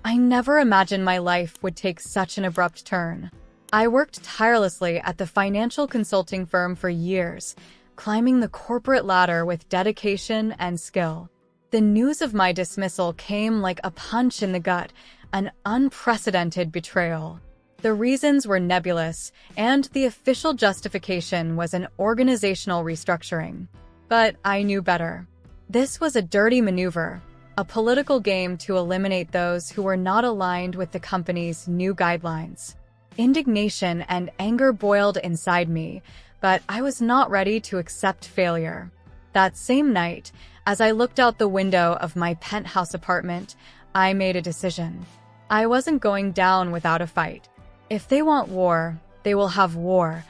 I never imagined my life would take such an abrupt turn. I worked tirelessly at the financial consulting firm for years, climbing the corporate ladder with dedication and skill. The news of my dismissal came like a punch in the gut, an unprecedented betrayal. The reasons were nebulous, and the official justification was an organizational restructuring. But I knew better. This was a dirty maneuver, a political game to eliminate those who were not aligned with the company's new guidelines. Indignation and anger boiled inside me, but I was not ready to accept failure. That same night, as I looked out the window of my penthouse apartment, I made a decision. I wasn't going down without a fight. If they want war, they will have war.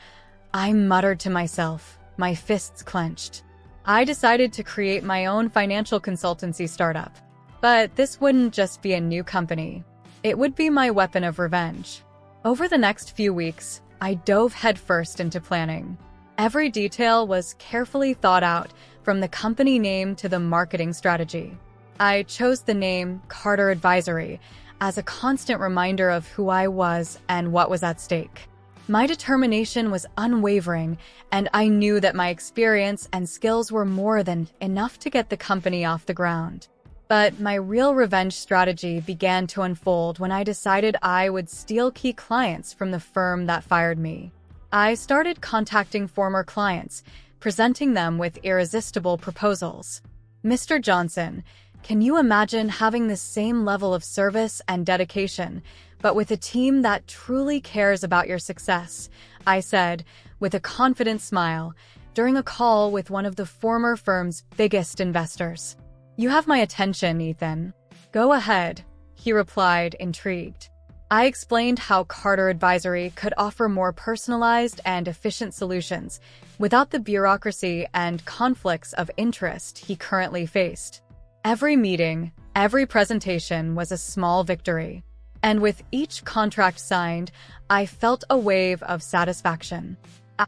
I muttered to myself, my fists clenched. I decided to create my own financial consultancy startup. But this wouldn't just be a new company. It would be my weapon of revenge. Over the next few weeks, I dove headfirst into planning. Every detail was carefully thought out, from the company name to the marketing strategy. I chose the name Carter Advisory as a constant reminder of who I was and what was at stake. My determination was unwavering, and I knew that my experience and skills were more than enough to get the company off the ground. But my real revenge strategy began to unfold when I decided I would steal key clients from the firm that fired me. I started contacting former clients, presenting them with irresistible proposals. Mr. Johnson, can you imagine having the same level of service and dedication, but with a team that truly cares about your success? I said, with a confident smile, during a call with one of the former firm's biggest investors. You have my attention, Ethan. Go ahead, he replied, intrigued. I explained how Carter Advisory could offer more personalized and efficient solutions without the bureaucracy and conflicts of interest he currently faced. Every meeting, every presentation was a small victory. And with each contract signed, I felt a wave of satisfaction.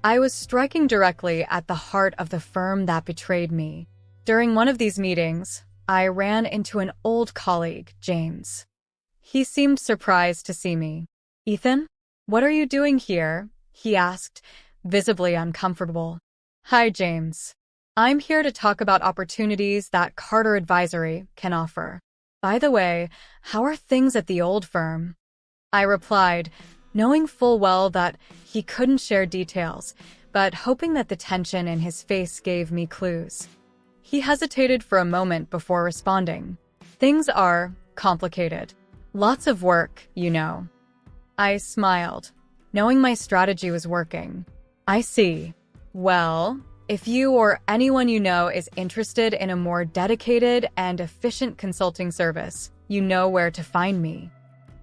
I was striking directly at the heart of the firm that betrayed me. During one of these meetings, I ran into an old colleague, James. He seemed surprised to see me. Ethan, what are you doing here? He asked, visibly uncomfortable. Hi, James. I'm here to talk about opportunities that Carter Advisory can offer. By the way, how are things at the old firm? I replied, knowing full well that he couldn't share details, but hoping that the tension in his face gave me clues. He hesitated for a moment before responding. Things are complicated. Lots of work, you know. I smiled, knowing my strategy was working. I see. Well, if you or anyone you know is interested in a more dedicated and efficient consulting service, you know where to find me.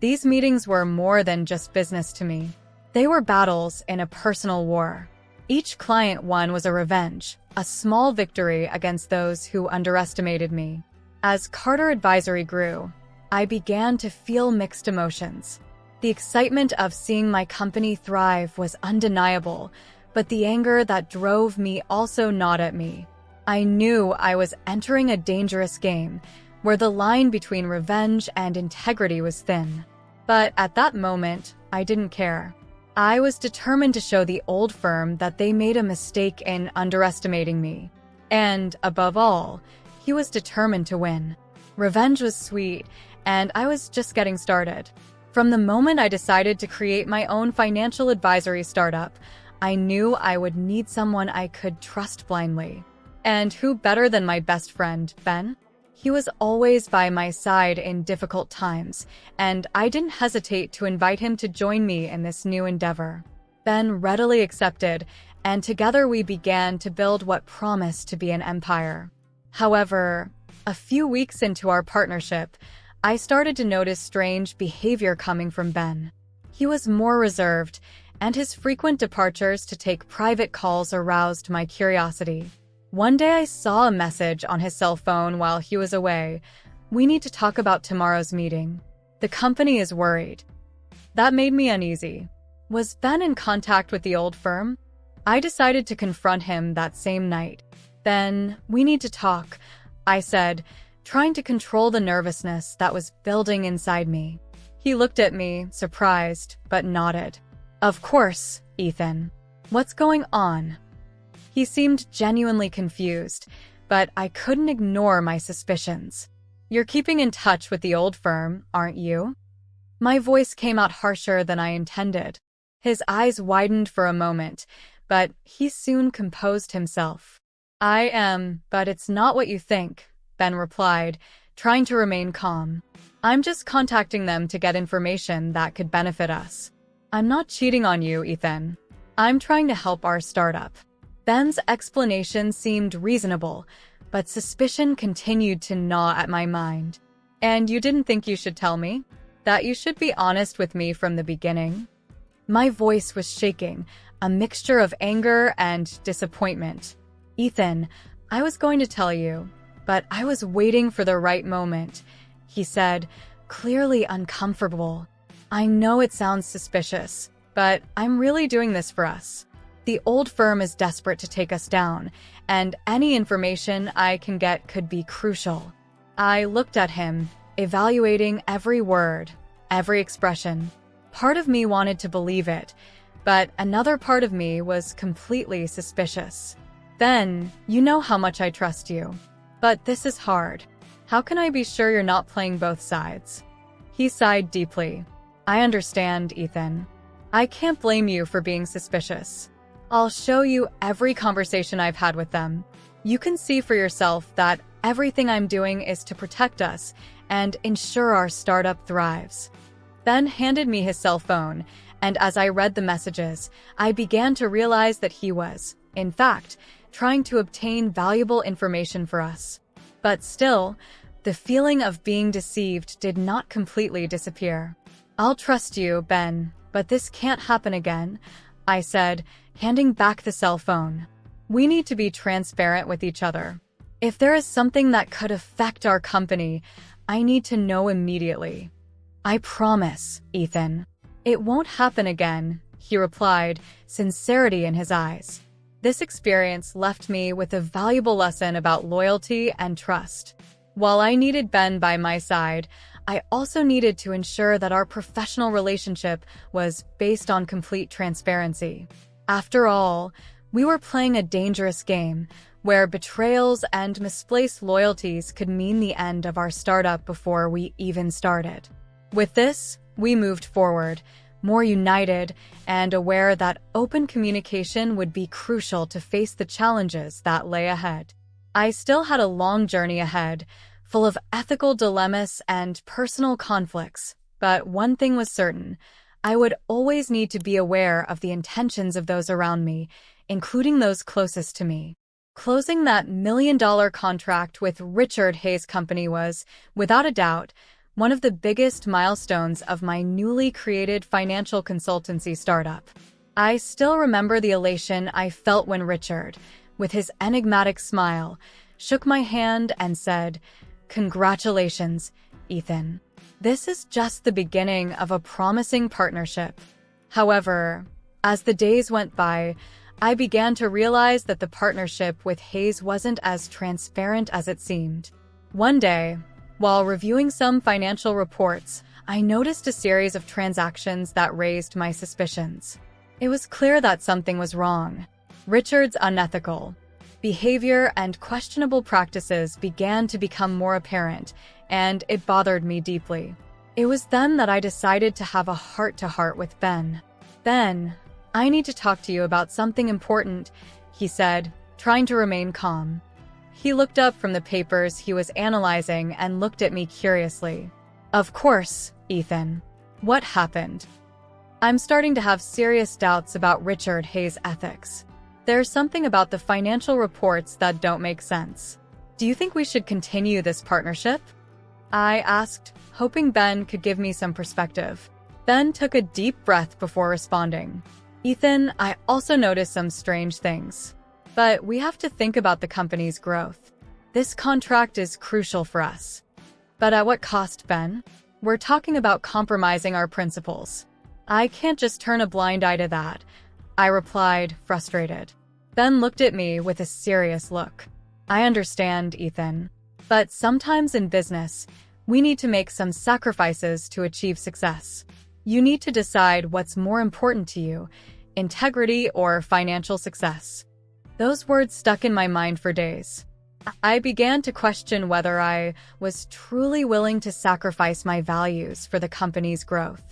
These meetings were more than just business to me. They were battles in a personal war. Each client won was a revenge, a small victory against those who underestimated me. As Carter Advisory grew, I began to feel mixed emotions. The excitement of seeing my company thrive was undeniable, but the anger that drove me also gnawed at me. I knew I was entering a dangerous game, where the line between revenge and integrity was thin. But at that moment, I didn't care. I was determined to show the old firm that they made a mistake in underestimating me. And, above all, he was determined to win. Revenge was sweet, and I was just getting started. From the moment I decided to create my own financial advisory startup, I knew I would need someone I could trust blindly. And who better than my best friend, Ben? He was always by my side in difficult times, and I didn't hesitate to invite him to join me in this new endeavor. Ben readily accepted, and together we began to build what promised to be an empire. However, a few weeks into our partnership, I started to notice strange behavior coming from Ben. He was more reserved, and his frequent departures to take private calls aroused my curiosity. One day I saw a message on his cell phone while he was away. We need to talk about tomorrow's meeting. The company is worried. That made me uneasy. Was Ben in contact with the old firm? I decided to confront him that same night. Ben, we need to talk, I said, trying to control the nervousness that was building inside me. He looked at me, surprised, but nodded. Of course, Ethan. What's going on? He seemed genuinely confused, but I couldn't ignore my suspicions. You're keeping in touch with the old firm, aren't you? My voice came out harsher than I intended. His eyes widened for a moment, but he soon composed himself. I am, but it's not what you think, Ben replied, trying to remain calm. I'm just contacting them to get information that could benefit us. I'm not cheating on you, Ethan. I'm trying to help our startup. Ben's explanation seemed reasonable, but suspicion continued to gnaw at my mind. And you didn't think you should tell me? That you should be honest with me from the beginning? My voice was shaking, a mixture of anger and disappointment. Ethan, I was going to tell you, but I was waiting for the right moment, he said, clearly uncomfortable. I know it sounds suspicious, but I'm really doing this for us. The old firm is desperate to take us down, and any information I can get could be crucial. I looked at him, evaluating every word, every expression. Part of me wanted to believe it, but another part of me was completely suspicious. Ben, you know how much I trust you. But this is hard. How can I be sure you're not playing both sides? He sighed deeply. I understand, Ethan. I can't blame you for being suspicious. I'll show you every conversation I've had with them. You can see for yourself that everything I'm doing is to protect us and ensure our startup thrives. Ben handed me his cell phone, and as I read the messages, I began to realize that he was, in fact, trying to obtain valuable information for us. But still, the feeling of being deceived did not completely disappear. I'll trust you, Ben, but this can't happen again, I said, handing back the cell phone. We need to be transparent with each other. If there is something that could affect our company, I need to know immediately. I promise, Ethan. It won't happen again, he replied, sincerity in his eyes. This experience left me with a valuable lesson about loyalty and trust. While I needed Ben by my side, I also needed to ensure that our professional relationship was based on complete transparency. After all, we were playing a dangerous game where betrayals and misplaced loyalties could mean the end of our startup before we even started. With this, we moved forward, more united and aware that open communication would be crucial to face the challenges that lay ahead. I still had a long journey ahead, full of ethical dilemmas and personal conflicts, but one thing was certain: I would always need to be aware of the intentions of those around me, including those closest to me. Closing that million-dollar contract with Richard Hayes Company was, without a doubt, one of the biggest milestones of my newly created financial consultancy startup. I still remember the elation I felt when Richard, with his enigmatic smile, shook my hand and said, "Congratulations, Ethan. This is just the beginning of a promising partnership." However, as the days went by, I began to realize that the partnership with Hayes wasn't as transparent as it seemed. One day, while reviewing some financial reports, I noticed a series of transactions that raised my suspicions. It was clear that something was wrong. Richard's unethical behavior and questionable practices began to become more apparent, and it bothered me deeply. It was then that I decided to have a heart-to-heart with Ben. "Ben, I need to talk to you about something important," he said, trying to remain calm. He looked up from the papers he was analyzing and looked at me curiously. "Of course, Ethan. What happened?" "I'm starting to have serious doubts about Richard Hayes' ethics. There's something about the financial reports that don't make sense. Do you think we should continue this partnership?" I asked, hoping Ben could give me some perspective. Ben took a deep breath before responding. "Ethan, I also noticed some strange things. But we have to think about the company's growth. This contract is crucial for us." "But at what cost, Ben? We're talking about compromising our principles. I can't just turn a blind eye to that," I replied, frustrated. Ben looked at me with a serious look. "I understand, Ethan. But sometimes in business, we need to make some sacrifices to achieve success. You need to decide what's more important to you, integrity or financial success. Those words stuck in my mind for days. I began to question whether I was truly willing to sacrifice my values for the company's growth.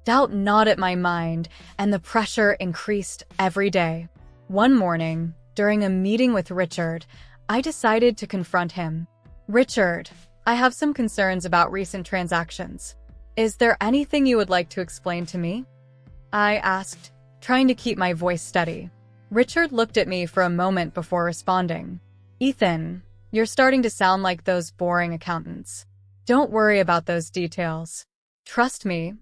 Doubt gnawed at my mind, and the pressure increased every day. One morning, during a meeting with Richard, I decided to confront him. "Richard, I have some concerns about recent transactions. Is there anything you would like to explain to me?" I asked, trying to keep my voice steady. Richard looked at me for a moment before responding. "Ethan, you're starting to sound like those boring accountants. Don't worry about those details. Trust me,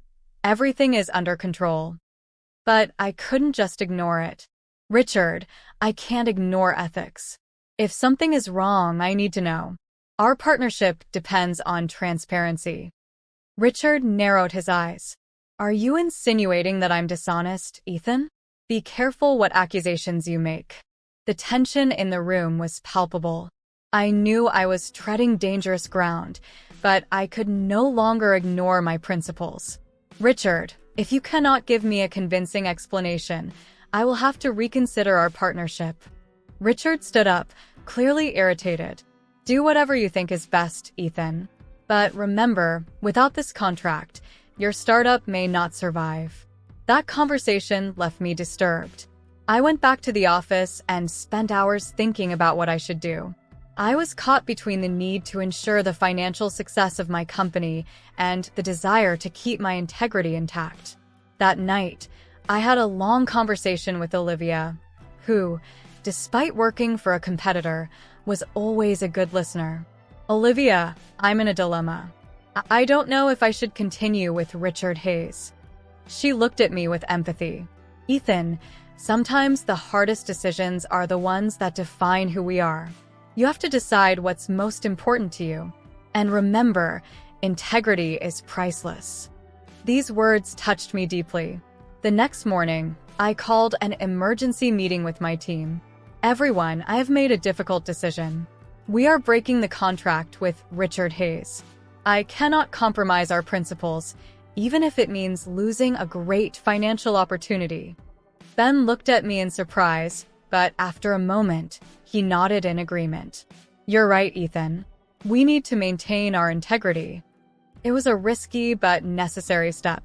everything is under control." But I couldn't just ignore it. "Richard, I can't ignore ethics. If something is wrong, I need to know. Our partnership depends on transparency." Richard narrowed his eyes. "Are you insinuating that I'm dishonest, Ethan? Be careful what accusations you make." The tension in the room was palpable. I knew I was treading dangerous ground, but I could no longer ignore my principles. "Richard, if you cannot give me a convincing explanation, I will have to reconsider our partnership." Richard stood up, clearly irritated. "Do whatever you think is best, Ethan. But remember, without this contract, your startup may not survive." That conversation left me disturbed. I went back to the office and spent hours thinking about what I should do. I was caught between the need to ensure the financial success of my company and the desire to keep my integrity intact. That night, I had a long conversation with Olivia, who, despite working for a competitor, was always a good listener. "Olivia, I'm in a dilemma. I don't know if I should continue with Richard Hayes." She looked at me with empathy. "Ethan, sometimes the hardest decisions are the ones that define who we are. You have to decide what's most important to you. And remember, integrity is priceless." These words touched me deeply. The next morning, I called an emergency meeting with my team. "Everyone, I have made a difficult decision. We are breaking the contract with Richard Hayes. I cannot compromise our principles, even if it means losing a great financial opportunity." Ben looked at me in surprise, but after a moment, he nodded in agreement. "You're right, Ethan. We need to maintain our integrity." It was a risky but necessary step.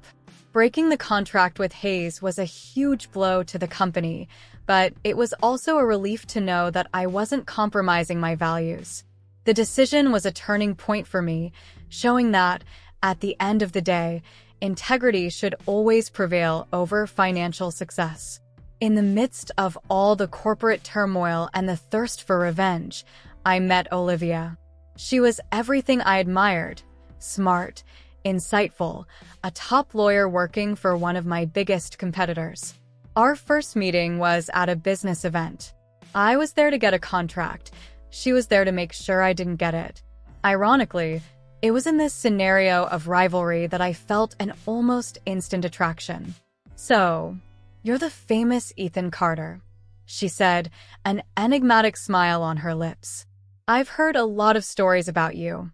Breaking the contract with Hayes was a huge blow to the company, but it was also a relief to know that I wasn't compromising my values. The decision was a turning point for me, showing that, at the end of the day, integrity should always prevail over financial success. In the midst of all the corporate turmoil and the thirst for revenge, I met Olivia. She was everything I admired: smart, insightful, a top lawyer working for one of my biggest competitors. Our first meeting was at a business event. I was there to get a contract. She was there to make sure I didn't get it. Ironically, it was in this scenario of rivalry that I felt an almost instant attraction. "So, you're the famous Ethan Carter," she said, an enigmatic smile on her lips. "I've heard a lot of stories about you."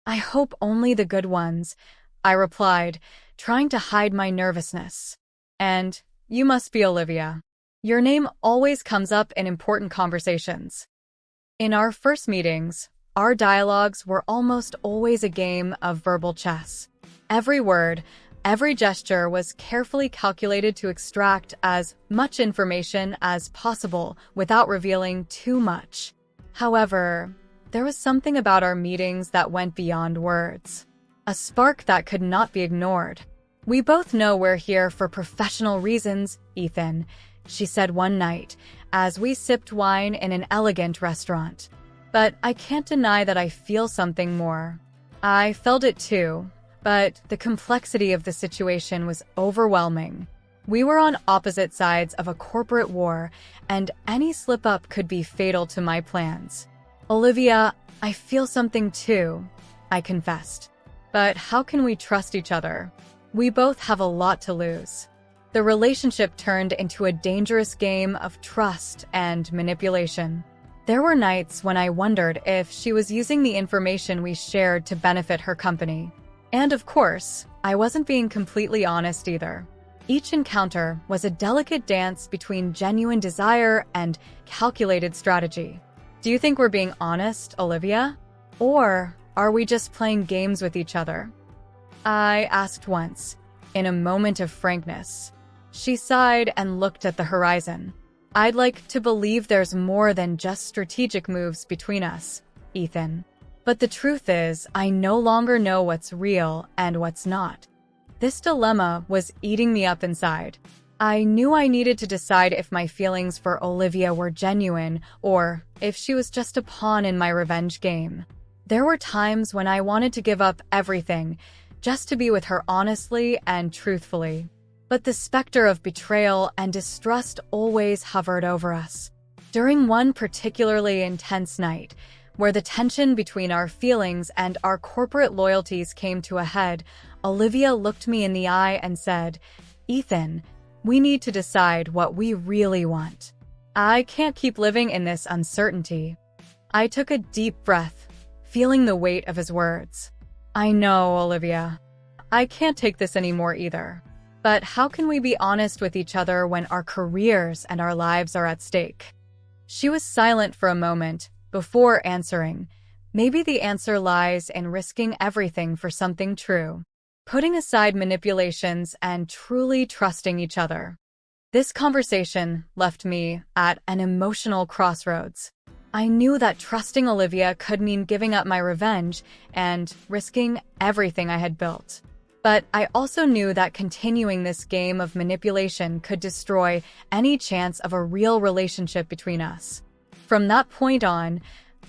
"I hope only the good ones," I replied, trying to hide my nervousness. "And you must be Olivia. Your name always comes up in important conversations." In our first meetings, our dialogues were almost always a game of verbal chess. Every word, every gesture was carefully calculated to extract as much information as possible without revealing too much. However, there was something about our meetings that went beyond words. A spark that could not be ignored. "We both know we're here for professional reasons, Ethan," she said one night, as we sipped wine in an elegant restaurant. "But I can't deny that I feel something more." I felt it too, but the complexity of the situation was overwhelming. We were on opposite sides of a corporate war, and any slip-up could be fatal to my plans. "Olivia, I feel something too," I confessed. "But how can we trust each other? We both have a lot to lose." The relationship turned into a dangerous game of trust and manipulation. There were nights when I wondered if she was using the information we shared to benefit her company. And of course, I wasn't being completely honest either. Each encounter was a delicate dance between genuine desire and calculated strategy. Do you think we're being honest, Olivia? Or are we just playing games with each other? I asked once, in a moment of frankness. She sighed and looked at the horizon. I'd like to believe there's more than just strategic moves between us, Ethan. But the truth is, I no longer know what's real and what's not. This dilemma was eating me up inside. I knew I needed to decide if my feelings for Olivia were genuine or if she was just a pawn in my revenge game. There were times when I wanted to give up everything just to be with her honestly and truthfully. But the specter of betrayal and distrust always hovered over us. During one particularly intense night, where the tension between our feelings and our corporate loyalties came to a head, Olivia looked me in the eye and said, "Ethan, we need to decide what we really want. I can't keep living in this uncertainty." I took a deep breath, feeling the weight of his words. "I know, Olivia. I can't take this anymore either. But how can we be honest with each other when our careers and our lives are at stake?" She was silent for a moment before answering. Maybe the answer lies in risking everything for something true, putting aside manipulations and truly trusting each other. This conversation left me at an emotional crossroads. I knew that trusting Olivia could mean giving up my revenge and risking everything I had built. But I also knew that continuing this game of manipulation could destroy any chance of a real relationship between us. From that point on,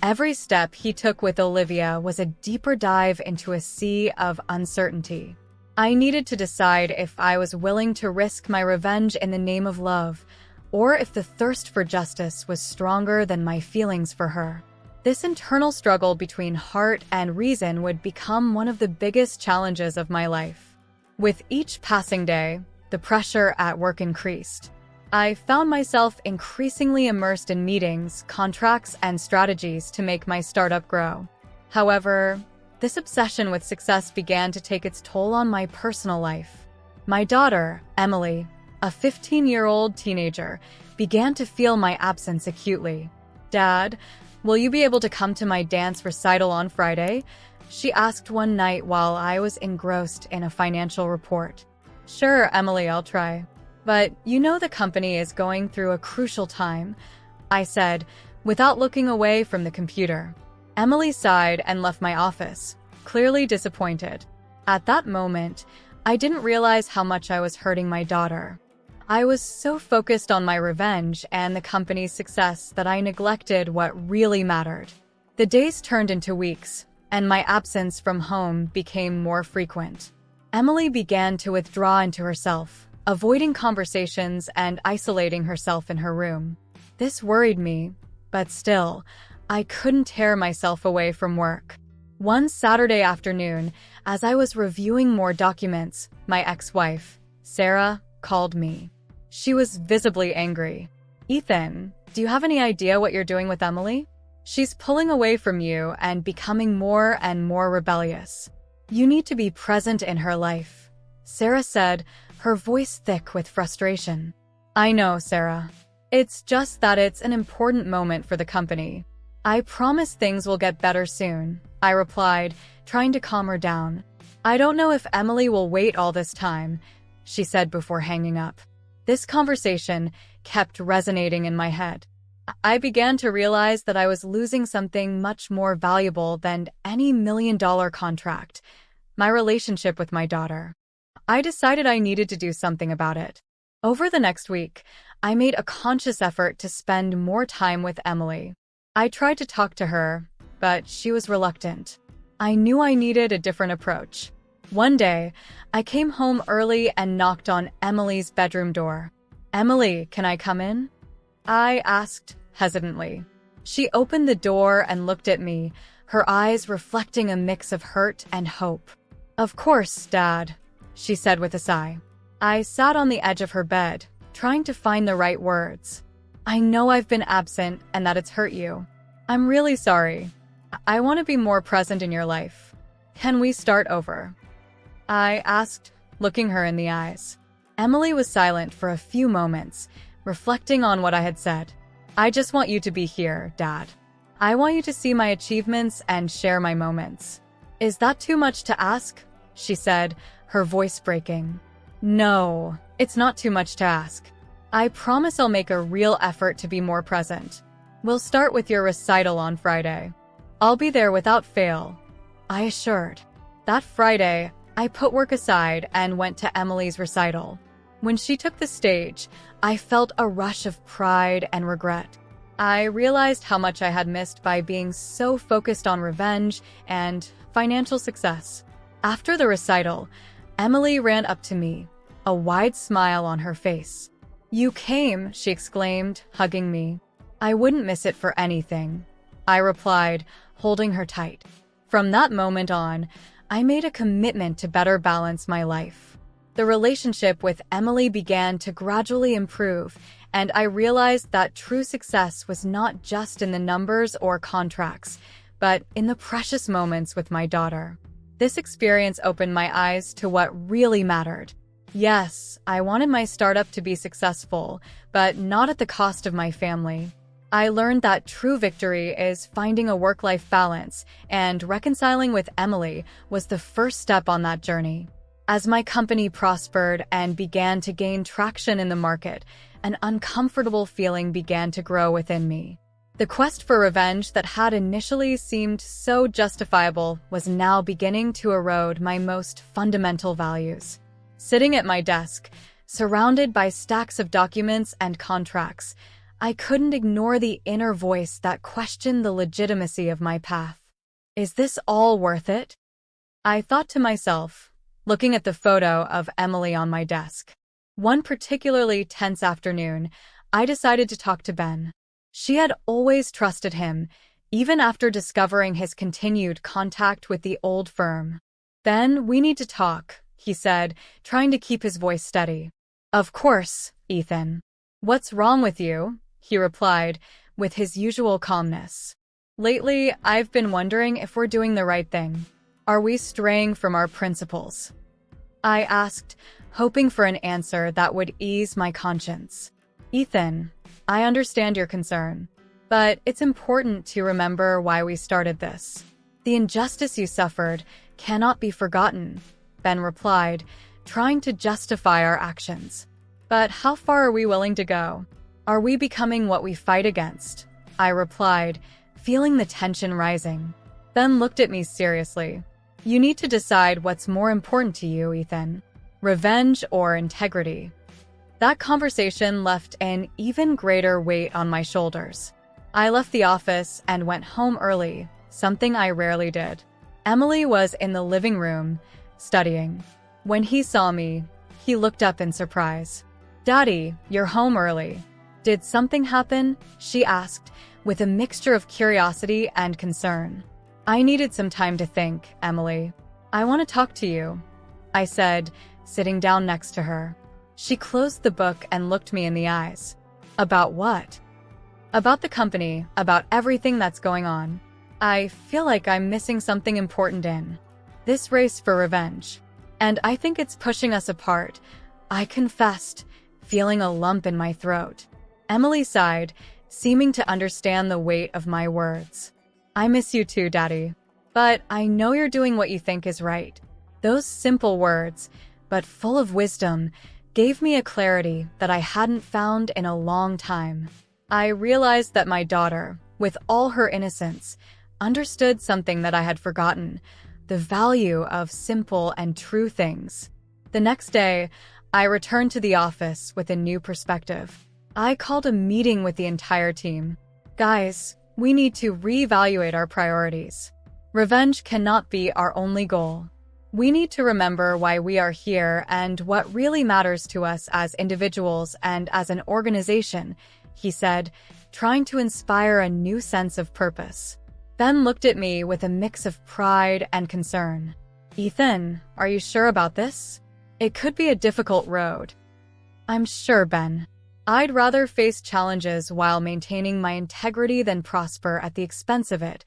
every step he took with Olivia was a deeper dive into a sea of uncertainty. I needed to decide if I was willing to risk my revenge in the name of love, or if the thirst for justice was stronger than my feelings for her. This internal struggle between heart and reason would become one of the biggest challenges of my life. With each passing day, the pressure at work increased. I found myself increasingly immersed in meetings, contracts, and strategies to make my startup grow. However, this obsession with success began to take its toll on my personal life. My daughter, Emily, a 15-year-old teenager, began to feel my absence acutely. "Dad, will you be able to come to my dance recital on Friday?" she asked one night while I was engrossed in a financial report. "Sure, Emily, I'll try. But you know the company is going through a crucial time," I said, without looking away from the computer. Emily sighed and left my office, clearly disappointed. At that moment, I didn't realize how much I was hurting my daughter. I was so focused on my revenge and the company's success that I neglected what really mattered. The days turned into weeks, and my absence from home became more frequent. Emily began to withdraw into herself, avoiding conversations and isolating herself in her room. This worried me, but still, I couldn't tear myself away from work. One Saturday afternoon, as I was reviewing more documents, my ex-wife, Sarah, called me. She was visibly angry. "Ethan, do you have any idea what you're doing with Emily? She's pulling away from you and becoming more and more rebellious. You need to be present in her life," Sarah said, her voice thick with frustration. "I know, Sarah. It's just that it's an important moment for the company. I promise things will get better soon," I replied, trying to calm her down. "I don't know if Emily will wait all this time," she said before hanging up. This conversation kept resonating in my head. I began to realize that I was losing something much more valuable than any million-dollar contract: my relationship with my daughter. I decided I needed to do something about it. Over the next week, I made a conscious effort to spend more time with Emily. I tried to talk to her, but she was reluctant. I knew I needed a different approach. One day, I came home early and knocked on Emily's bedroom door. "Emily, can I come in?" I asked hesitantly. She opened the door and looked at me, her eyes reflecting a mix of hurt and hope. "Of course, Dad," she said with a sigh. I sat on the edge of her bed, trying to find the right words. "I know I've been absent and that it's hurt you. I'm really sorry. I want to be more present in your life. Can we start over? I asked, looking her in the eyes. Emily was silent for a few moments, reflecting on what I had said. I just want you to be here, Dad. I want you to see my achievements and share my moments. Is that too much to ask? She said, her voice breaking. No, it's not too much to ask. I promise I'll make a real effort to be more present. We'll start with your recital on Friday. I'll be there without fail, I assured. That Friday, I put work aside and went to Emily's recital. When she took the stage, I felt a rush of pride and regret. I realized how much I had missed by being so focused on revenge and financial success. After the recital, Emily ran up to me, a wide smile on her face. You came, she exclaimed, hugging me. I wouldn't miss it for anything, I replied, holding her tight. From that moment on, I made a commitment to better balance my life. The relationship with Emily began to gradually improve, and I realized that true success was not just in the numbers or contracts, but in the precious moments with my daughter. This experience opened my eyes to what really mattered. Yes, I wanted my startup to be successful, but not at the cost of my family. I learned that true victory is finding a work-life balance, and reconciling with Emily was the first step on that journey. As my company prospered and began to gain traction in the market, an uncomfortable feeling began to grow within me. The quest for revenge that had initially seemed so justifiable was now beginning to erode my most fundamental values. Sitting at my desk, surrounded by stacks of documents and contracts, I couldn't ignore the inner voice that questioned the legitimacy of my path. Is this all worth it? I thought to myself, looking at the photo of Emily on my desk. One particularly tense afternoon, I decided to talk to Ben. She had always trusted him, even after discovering his continued contact with the old firm. Ben, we need to talk, he said, trying to keep his voice steady. Of course, Ethan. What's wrong with you? He replied, with his usual calmness. Lately, I've been wondering if we're doing the right thing. Are we straying from our principles? I asked, hoping for an answer that would ease my conscience. Ethan, I understand your concern, but it's important to remember why we started this. The injustice you suffered cannot be forgotten, Ben replied, trying to justify our actions. But how far are we willing to go? Are we becoming what we fight against? I replied, feeling the tension rising. Ben looked at me seriously. You need to decide what's more important to you, Ethan. Revenge or integrity? That conversation left an even greater weight on my shoulders. I left the office and went home early, something I rarely did. Emily was in the living room, studying. When he saw me, he looked up in surprise. Daddy, you're home early. Did something happen? She asked, with a mixture of curiosity and concern. I needed some time to think, Emily. I want to talk to you, I said, sitting down next to her. She closed the book and looked me in the eyes. About what? About the company, about everything that's going on. I feel like I'm missing something important in this race for revenge. And I think it's pushing us apart, I confessed, feeling a lump in my throat. Emily sighed, seeming to understand the weight of my words. I miss you too, Daddy. But I know you're doing what you think is right. Those simple words, but full of wisdom, gave me a clarity that I hadn't found in a long time. I realized that my daughter, with all her innocence, understood something that I had forgotten, the value of simple and true things. The next day, I returned to the office with a new perspective. I called a meeting with the entire team. Guys, we need to reevaluate our priorities. Revenge cannot be our only goal. We need to remember why we are here and what really matters to us as individuals and as an organization, he said, trying to inspire a new sense of purpose. Ben looked at me with a mix of pride and concern. Ethan, are you sure about this? It could be a difficult road. I'm sure, Ben. I'd rather face challenges while maintaining my integrity than prosper at the expense of it,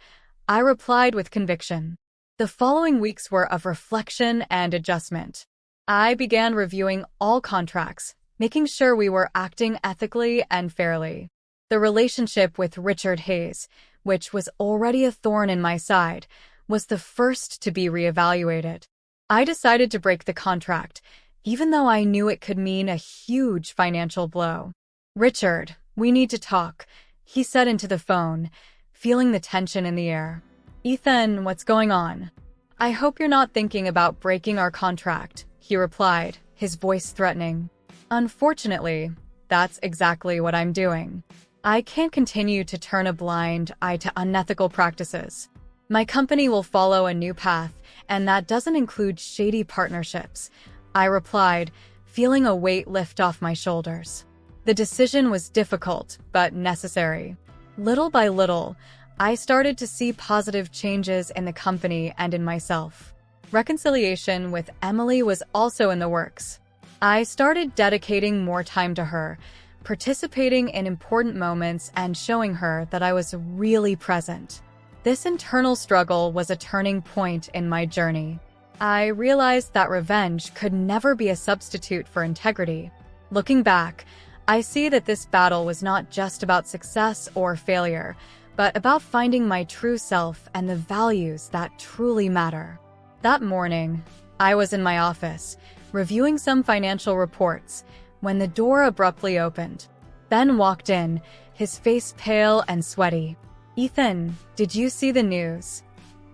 I replied with conviction. The following weeks were of reflection and adjustment. I began reviewing all contracts, making sure we were acting ethically and fairly. The relationship with Richard Hayes, which was already a thorn in my side, was the first to be reevaluated. I decided to break the contract, even though I knew it could mean a huge financial blow. "Richard, we need to talk," he said into the phone, feeling the tension in the air. "Ethan, what's going on?" "I hope you're not thinking about breaking our contract," he replied, his voice threatening. "Unfortunately, that's exactly what I'm doing. I can't continue to turn a blind eye to unethical practices. My company will follow a new path, and that doesn't include shady partnerships," I replied, feeling a weight lift off my shoulders. The decision was difficult, but necessary. Little by little, I started to see positive changes in the company and in myself. Reconciliation with Emily was also in the works. I started dedicating more time to her, participating in important moments and showing her that I was really present. This internal struggle was a turning point in my journey. I realized that revenge could never be a substitute for integrity. Looking back, I see that this battle was not just about success or failure, but about finding my true self and the values that truly matter. That morning, I was in my office, reviewing some financial reports, when the door abruptly opened. Ben walked in, his face pale and sweaty. "Ethan, did you see the news?"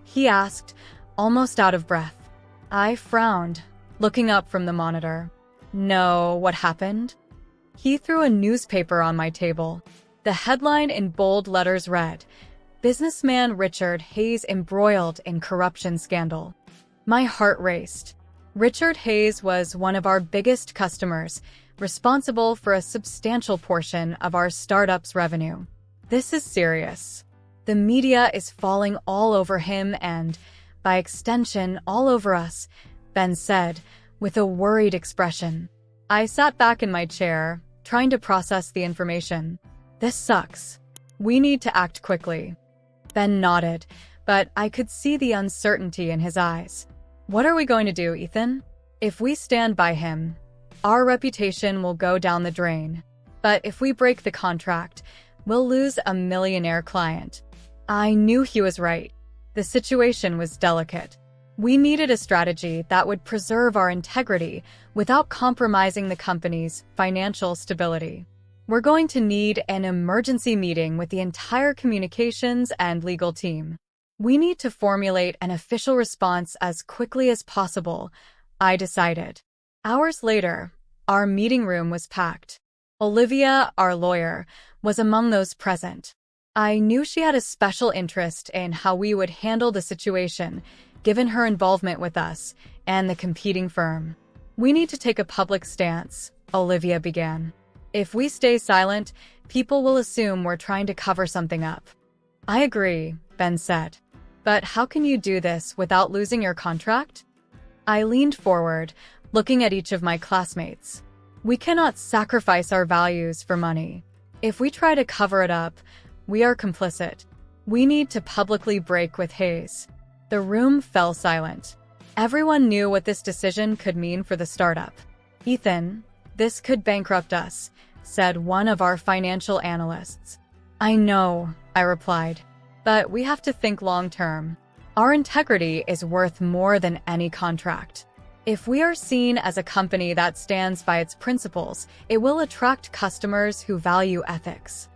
he asked, almost out of breath. I frowned, looking up from the monitor. "No, what happened?" He threw a newspaper on my table. The headline in bold letters read, "Businessman Richard Hayes embroiled in corruption scandal." My heart raced. Richard Hayes was one of our biggest customers, responsible for a substantial portion of our startup's revenue. This is serious. The media is falling all over him and, by extension, all over us, Ben said, with a worried expression. I sat back in my chair, trying to process the information. "This sucks. We need to act quickly." Ben nodded, but I could see the uncertainty in his eyes. "What are we going to do, Ethan? If we stand by him, our reputation will go down the drain. But if we break the contract, we'll lose a millionaire client." I knew he was right. The situation was delicate. We needed a strategy that would preserve our integrity without compromising the company's financial stability. "We're going to need an emergency meeting with the entire communications and legal team. We need to formulate an official response as quickly as possible," I decided. Hours later, our meeting room was packed. Olivia, our lawyer, was among those present. I knew she had a special interest in how we would handle the situation, given her involvement with us and the competing firm. "We need to take a public stance," Olivia began. "If we stay silent, people will assume we're trying to cover something up." "I agree," Ben said. "But how can you do this without losing your contract?" I leaned forward, looking at each of my classmates. "We cannot sacrifice our values for money. If we try to cover it up, we are complicit. We need to publicly break with Hayes." The room fell silent. Everyone knew what this decision could mean for the startup. "Ethan, this could bankrupt us," said one of our financial analysts. "I know," I replied, "but we have to think long-term. Our integrity is worth more than any contract. If we are seen as a company that stands by its principles, it will attract customers who value ethics."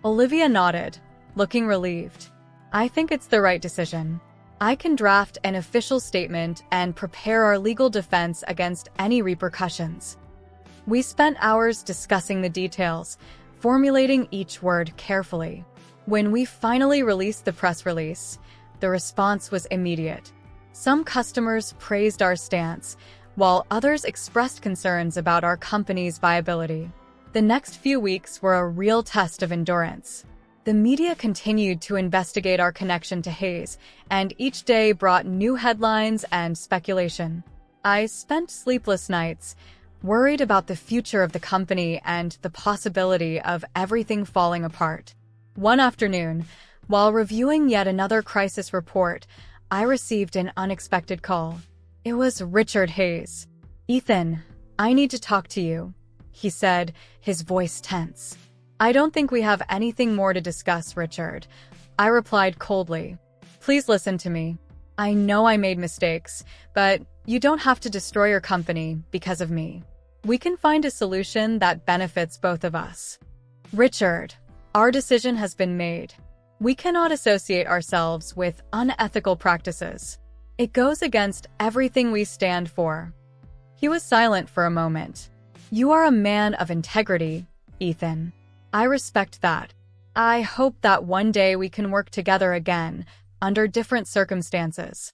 Olivia nodded, looking relieved. "I think it's the right decision. I can draft an official statement and prepare our legal defense against any repercussions." We spent hours discussing the details, formulating each word carefully. When we finally released the press release, the response was immediate. Some customers praised our stance, while others expressed concerns about our company's viability. The next few weeks were a real test of endurance. The media continued to investigate our connection to Hayes, and each day brought new headlines and speculation. I spent sleepless nights, worried about the future of the company and the possibility of everything falling apart. One afternoon, while reviewing yet another crisis report, I received an unexpected call. It was Richard Hayes. "Ethan, I need to talk to you," he said, his voice tense. "I don't think we have anything more to discuss, Richard," I replied coldly. "Please listen to me. I know I made mistakes, but you don't have to destroy your company because of me. We can find a solution that benefits both of us. Richard, our decision has been made. We cannot associate ourselves with unethical practices. It goes against everything we stand for." He was silent for a moment. "You are a man of integrity, Ethan. I respect that. I hope that one day we can work together again, under different circumstances."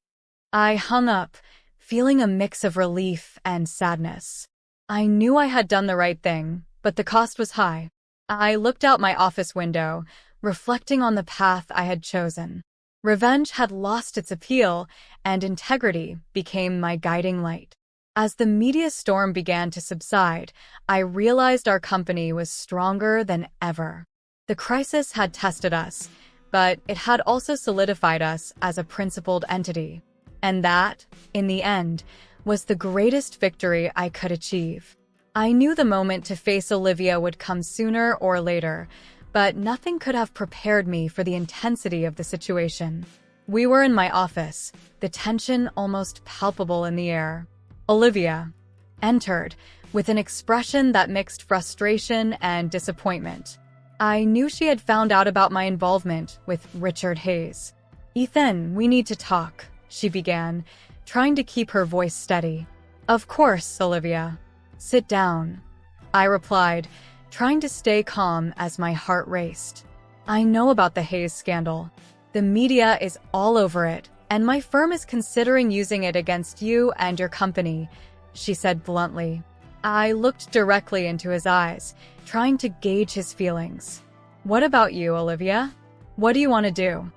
I hung up, feeling a mix of relief and sadness. I knew I had done the right thing, but the cost was high. I looked out my office window, reflecting on the path I had chosen. Revenge had lost its appeal, and integrity became my guiding light. As the media storm began to subside, I realized our company was stronger than ever. The crisis had tested us, but it had also solidified us as a principled entity. And that, in the end, was the greatest victory I could achieve. I knew the moment to face Olivia would come sooner or later, but nothing could have prepared me for the intensity of the situation. We were in my office, the tension almost palpable in the air. Olivia entered, with an expression that mixed frustration and disappointment. I knew she had found out about my involvement with Richard Hayes. "Ethan, we need to talk," she began, trying to keep her voice steady. "Of course, Olivia. Sit down," I replied, trying to stay calm as my heart raced. "I know about the Hayes scandal. The media is all over it, and my firm is considering using it against you and your company," she said bluntly. I looked directly into his eyes, trying to gauge his feelings. "What about you, Olivia? What do you want to do?"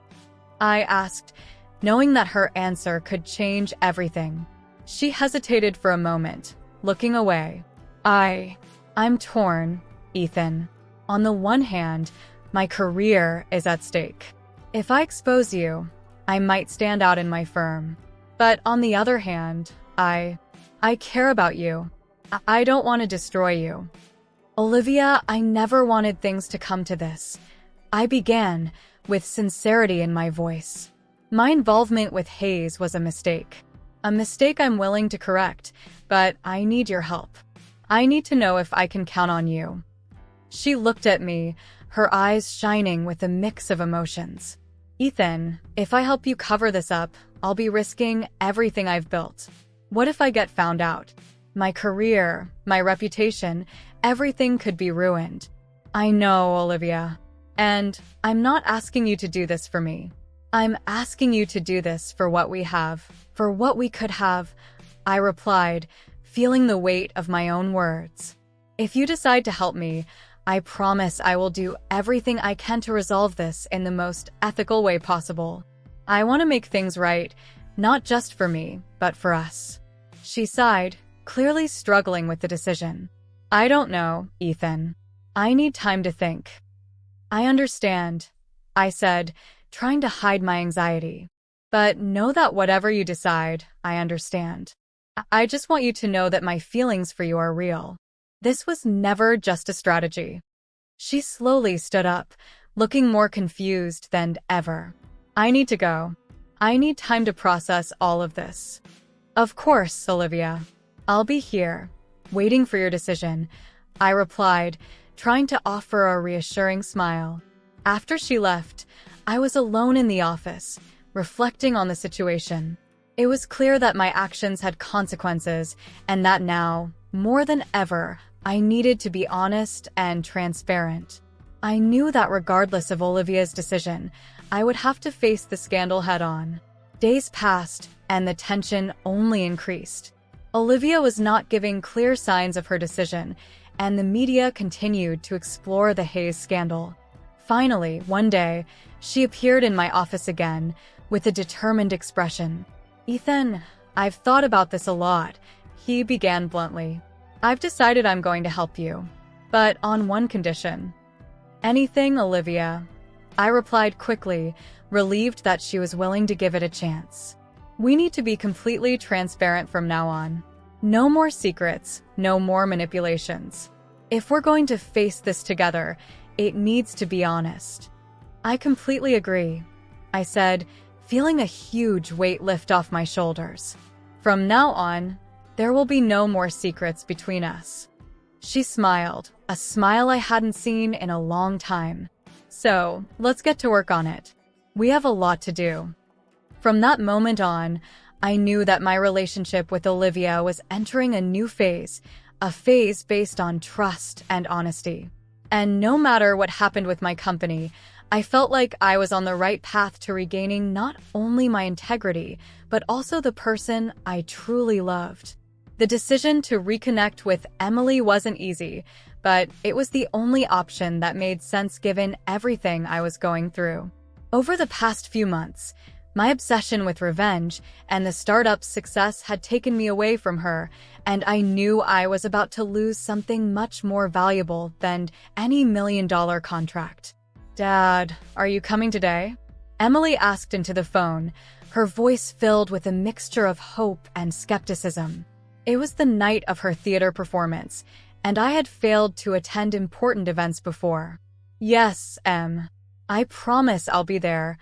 I asked, knowing that her answer could change everything. She hesitated for a moment, looking away. I'm torn, Ethan. On the one hand, my career is at stake. If I expose you, I might stand out in my firm. But on the other hand, I care about you. I don't want to destroy you. Olivia, I never wanted things to come to this. I began, with sincerity in my voice. My involvement with Hayes was a mistake. A mistake I'm willing to correct, but I need your help. I need to know if I can count on you. She looked at me, her eyes shining with a mix of emotions. Ethan, if I help you cover this up, I'll be risking everything I've built. What if I get found out? My career, my reputation, everything could be ruined. I know, Olivia. And I'm not asking you to do this for me. I'm asking you to do this for what we have, for what we could have, I replied, feeling the weight of my own words. If you decide to help me, I promise I will do everything I can to resolve this in the most ethical way possible. I want to make things right, not just for me, but for us. She sighed, clearly struggling with the decision. I don't know, Ethan. I need time to think. I understand, I said, trying to hide my anxiety. But know that whatever you decide, I understand. I just want you to know that my feelings for you are real. This was never just a strategy. She slowly stood up, looking more confused than ever. I need to go. I need time to process all of this. Of course, Olivia. I'll be here, waiting for your decision, I replied, trying to offer a reassuring smile. After she left, I was alone in the office, reflecting on the situation. It was clear that my actions had consequences, and that now, more than ever, I needed to be honest and transparent. I knew that regardless of Olivia's decision, I would have to face the scandal head-on. Days passed, and the tension only increased. Olivia was not giving clear signs of her decision, and the media continued to explore the Hayes scandal. Finally, one day, she appeared in my office again, with a determined expression. Ethan, I've thought about this a lot, he began bluntly. I've decided I'm going to help you, but on one condition. Anything, Olivia. I replied quickly, relieved that she was willing to give it a chance. We need to be completely transparent from now on. No more secrets, no more manipulations. If we're going to face this together, it needs to be honest. I completely agree, I said, feeling a huge weight lift off my shoulders. From now on, there will be no more secrets between us. She smiled, a smile I hadn't seen in a long time. So, let's get to work on it. We have a lot to do. From that moment on, I knew that my relationship with Olivia was entering a new phase, a phase based on trust and honesty. And no matter what happened with my company, I felt like I was on the right path to regaining not only my integrity, but also the person I truly loved. The decision to reconnect with Emily wasn't easy, but it was the only option that made sense given everything I was going through. Over the past few months, my obsession with revenge and the startup's success had taken me away from her, and I knew I was about to lose something much more valuable than any million-dollar contract. "Dad, are you coming today?" Emily asked into the phone, her voice filled with a mixture of hope and skepticism. It was the night of her theater performance, and I had failed to attend important events before. "Yes, Em. I promise I'll be there,"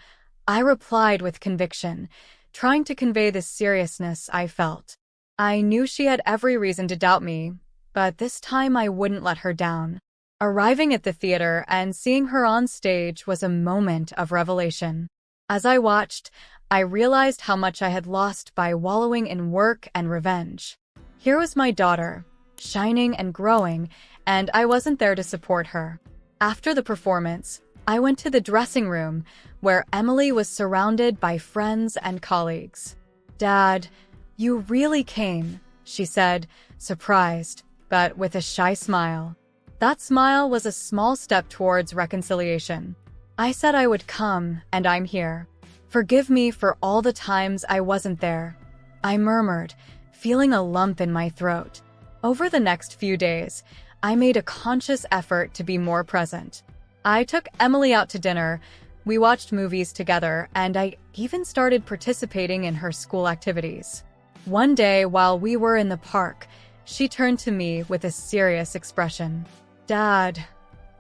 I replied with conviction, trying to convey the seriousness I felt. I knew she had every reason to doubt me, but this time I wouldn't let her down. Arriving at the theater and seeing her on stage was a moment of revelation. As I watched, I realized how much I had lost by wallowing in work and revenge. Here was my daughter, shining and growing, and I wasn't there to support her. After the performance, I went to the dressing room, where Emily was surrounded by friends and colleagues. "Dad, you really came," she said, surprised, but with a shy smile. That smile was a small step towards reconciliation. "I said I would come, and I'm here. Forgive me for all the times I wasn't there," I murmured, feeling a lump in my throat. Over the next few days, I made a conscious effort to be more present. I took Emily out to dinner, we watched movies together, and I even started participating in her school activities. One day, while we were in the park, she turned to me with a serious expression. "Dad,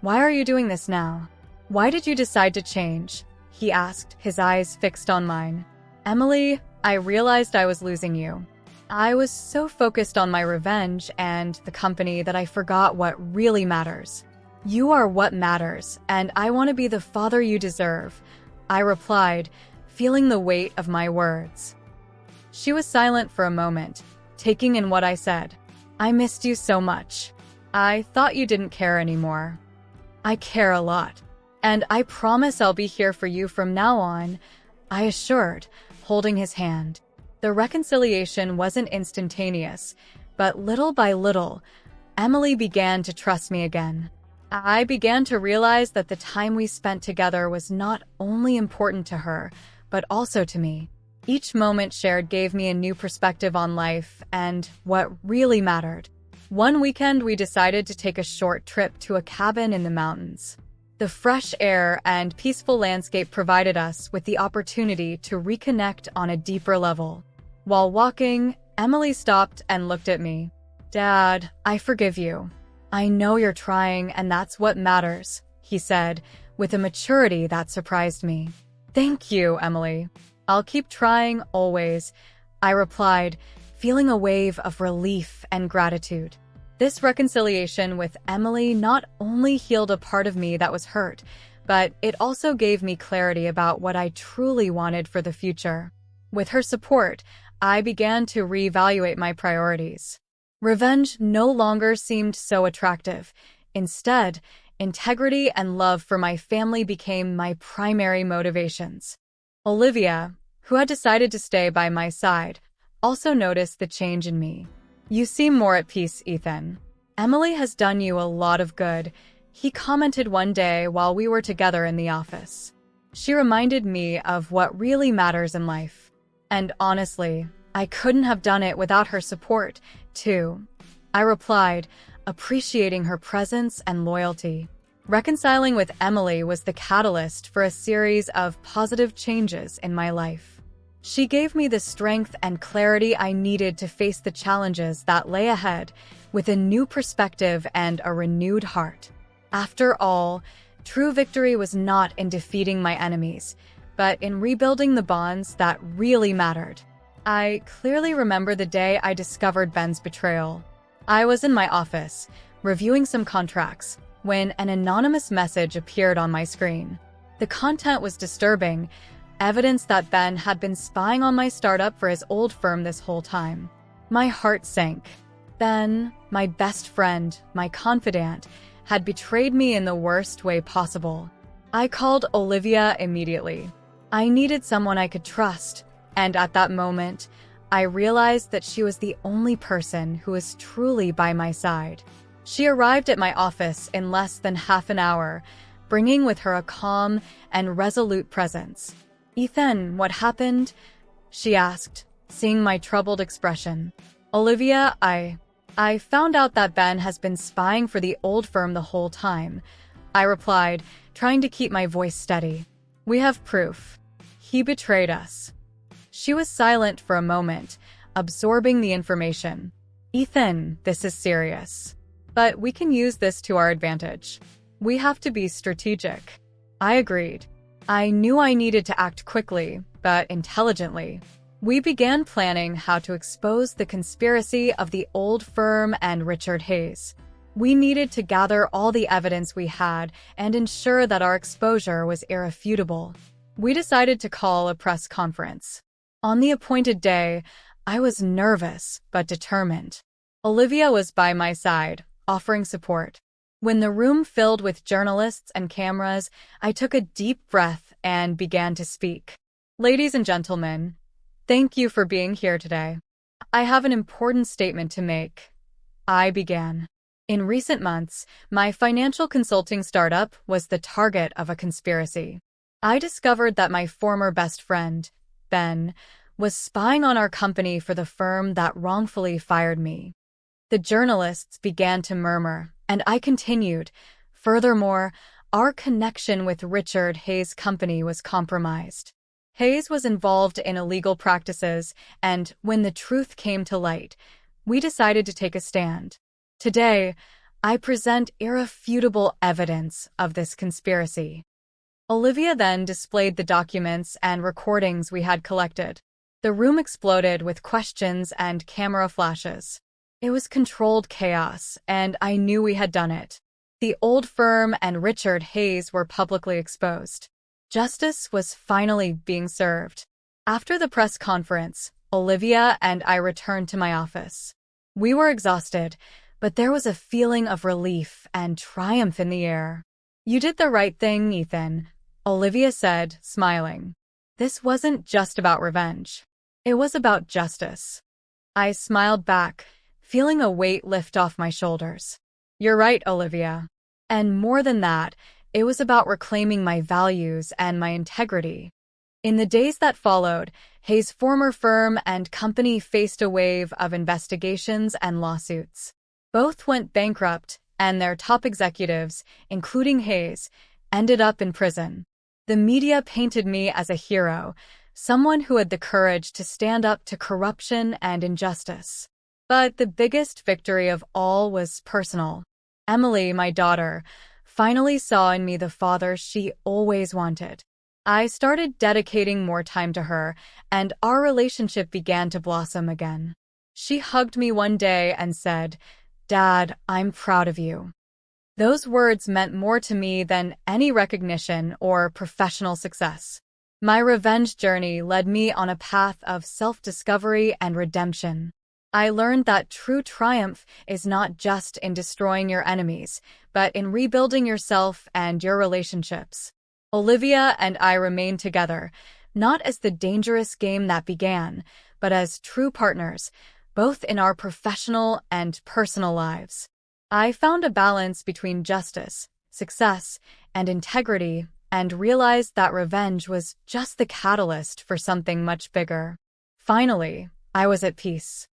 why are you doing this now? Why did you decide to change?" he asked, his eyes fixed on mine. "Emily, I realized I was losing you. I was so focused on my revenge and the company that I forgot what really matters. You are what matters, and I want to be the father you deserve," I replied, feeling the weight of my words. She was silent for a moment, taking in what I said. "I missed you so much. I thought you didn't care anymore." "I care a lot, and I promise I'll be here for you from now on," I assured, holding his hand. The reconciliation wasn't instantaneous, but little by little, Emily began to trust me again. I began to realize that the time we spent together was not only important to her, but also to me. Each moment shared gave me a new perspective on life and what really mattered. One weekend, we decided to take a short trip to a cabin in the mountains. The fresh air and peaceful landscape provided us with the opportunity to reconnect on a deeper level. While walking, Emily stopped and looked at me. "Dad, I forgive you. I know you're trying, and that's what matters," he said, with a maturity that surprised me. "Thank you, Emily. I'll keep trying always," I replied, feeling a wave of relief and gratitude. This reconciliation with Emily not only healed a part of me that was hurt, but it also gave me clarity about what I truly wanted for the future. With her support, I began to reevaluate my priorities. Revenge no longer seemed so attractive. Instead, integrity and love for my family became my primary motivations. Olivia, who had decided to stay by my side, also noticed the change in me. "You seem more at peace, Ethan. Emily has done you a lot of good," he commented one day while we were together in the office. "She reminded me of what really matters in life. And honestly, I couldn't have done it without her support, too." I replied, appreciating her presence and loyalty. Reconciling with Emily was the catalyst for a series of positive changes in my life. She gave me the strength and clarity I needed to face the challenges that lay ahead with a new perspective and a renewed heart. After all, true victory was not in defeating my enemies, but in rebuilding the bonds that really mattered. I clearly remember the day I discovered Ben's betrayal. I was in my office, reviewing some contracts, when an anonymous message appeared on my screen. The content was disturbing, evidence that Ben had been spying on my startup for his old firm this whole time. My heart sank. Ben, my best friend, my confidant, had betrayed me in the worst way possible. I called Olivia immediately. I needed someone I could trust, and at that moment, I realized that she was the only person who was truly by my side. She arrived at my office in less than half an hour, bringing with her a calm and resolute presence. "Ethan, what happened?" she asked, seeing my troubled expression. "Olivia, I found out that Ben has been spying for the old firm the whole time," I replied, trying to keep my voice steady. "We have proof. He betrayed us." She was silent for a moment, absorbing the information. "Ethan, this is serious. But we can use this to our advantage. We have to be strategic." I agreed. I knew I needed to act quickly, but intelligently. We began planning how to expose the conspiracy of the old firm and Richard Hayes. We needed to gather all the evidence we had and ensure that our exposure was irrefutable. We decided to call a press conference. On the appointed day, I was nervous but determined. Olivia was by my side, offering support. When the room filled with journalists and cameras, I took a deep breath and began to speak. "Ladies and gentlemen, thank you for being here today. I have an important statement to make." I began. In recent months, my financial consulting startup was the target of a conspiracy. I discovered that my former best friend, Ben, was spying on our company for the firm that wrongfully fired me. The journalists began to murmur, and I continued. Furthermore, our connection with Richard Hayes' company was compromised. Hayes was involved in illegal practices, and when the truth came to light, we decided to take a stand. Today, I present irrefutable evidence of this conspiracy. Olivia then displayed the documents and recordings we had collected. The room exploded with questions and camera flashes. It was controlled chaos, and I knew we had done it. The old firm and Richard Hayes were publicly exposed. Justice was finally being served. After the press conference, Olivia and I returned to my office. We were exhausted, but there was a feeling of relief and triumph in the air. "You did the right thing, Ethan," Olivia said, smiling. "This wasn't just about revenge. It was about justice." I smiled back, feeling a weight lift off my shoulders. "You're right, Olivia. And more than that, it was about reclaiming my values and my integrity." In the days that followed, Hayes' former firm and company faced a wave of investigations and lawsuits. Both went bankrupt, and their top executives, including Hayes, ended up in prison. The media painted me as a hero, someone who had the courage to stand up to corruption and injustice. But the biggest victory of all was personal. Emily, my daughter, finally saw in me the father she always wanted. I started dedicating more time to her, and our relationship began to blossom again. She hugged me one day and said, "Dad, I'm proud of you." Those words meant more to me than any recognition or professional success. My revenge journey led me on a path of self-discovery and redemption. I learned that true triumph is not just in destroying your enemies, but in rebuilding yourself and your relationships. Olivia and I remained together, not as the dangerous game that began, but as true partners, both in our professional and personal lives. I found a balance between justice, success, and integrity, and realized that revenge was just the catalyst for something much bigger. Finally, I was at peace.